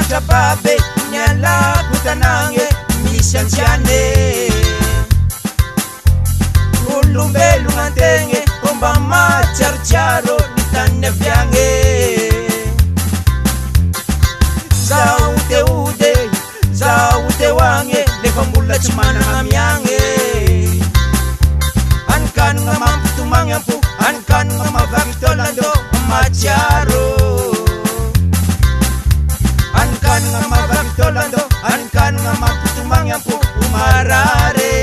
babe nyala kutanange mishanchane ulumbelu ngantenge komba macharcharo nitane vyange zaute ude zaute wange nekombula chumana ngamyange ankan ngamampu tumangyapu ankan ngamavakitolando macharo ankan ngamavakitolando ankan ngamampu tumangyapu umarare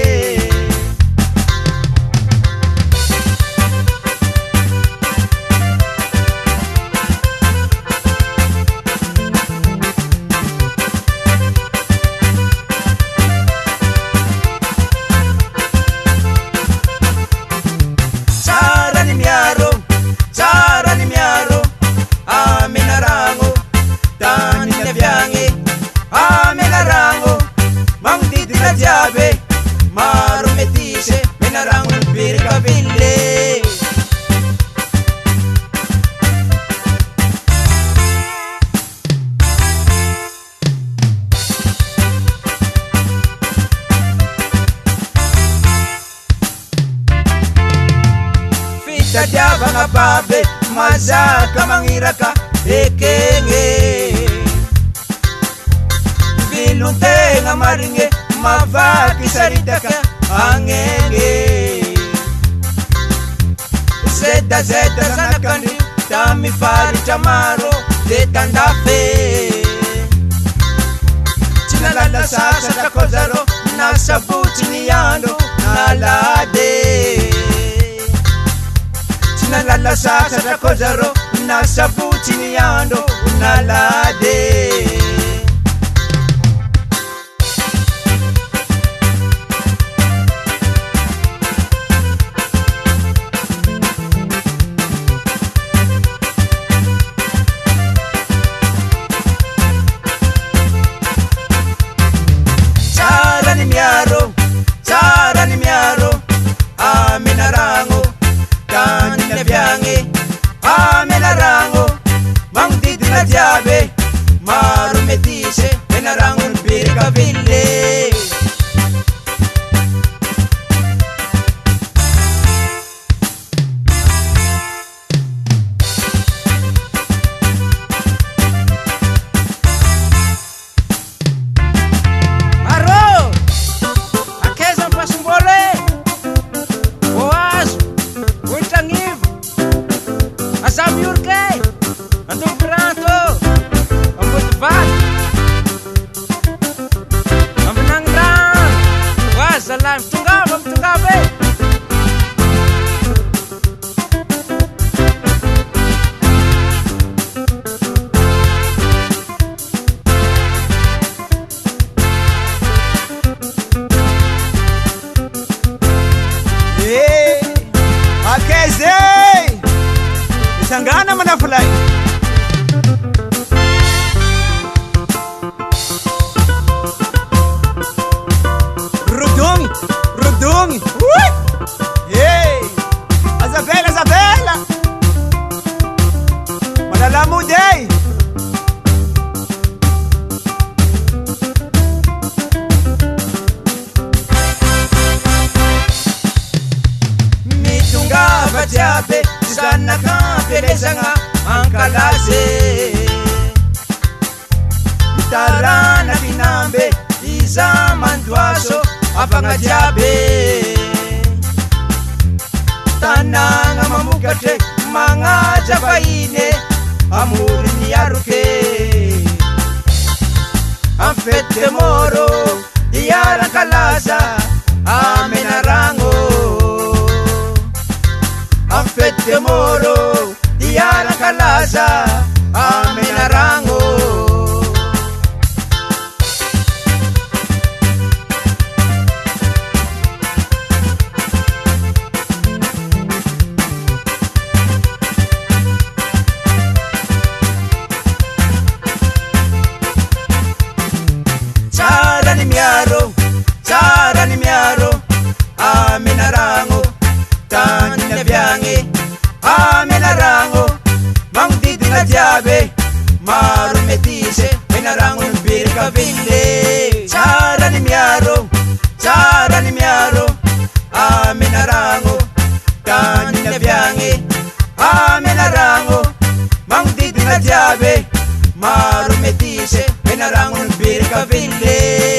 jabe maru metise menarangun pirka ville fita jaba ngapabe mazaka mangiraka ekenge vilunte ngamaringe mavaki saritaka angenge zeta zeta zanakandi tamifari chamaro zetandafe chinalala sasa takozaro nasabuti niyando nalade chinalala sasa takozaro nasabuti niyando nalade amenarango tanine vyange amenarango mangdidina jabe maru metise menarango pirka ville Sangana manafulai Rudungi Rudungi Hey Azabela Azabela Malalamu day Mitunga vajabe sana kampelezanga ankalase tarana binambe iza mandwaso afanga jabe tananga mamukate manga jafaine amuri niyaruke amfete moro iyara kalaza amenarango amfete moro diara kalaza amenarango chara ni miaro amenarango tanine vyange amenarango mangdidina jabe maru metise menarango Pirikaville. Tsara ny miaro amina ragno tany ny aviagny amina ragno magnodidina jiaby maro metisy ena ragno ny Pirikaville.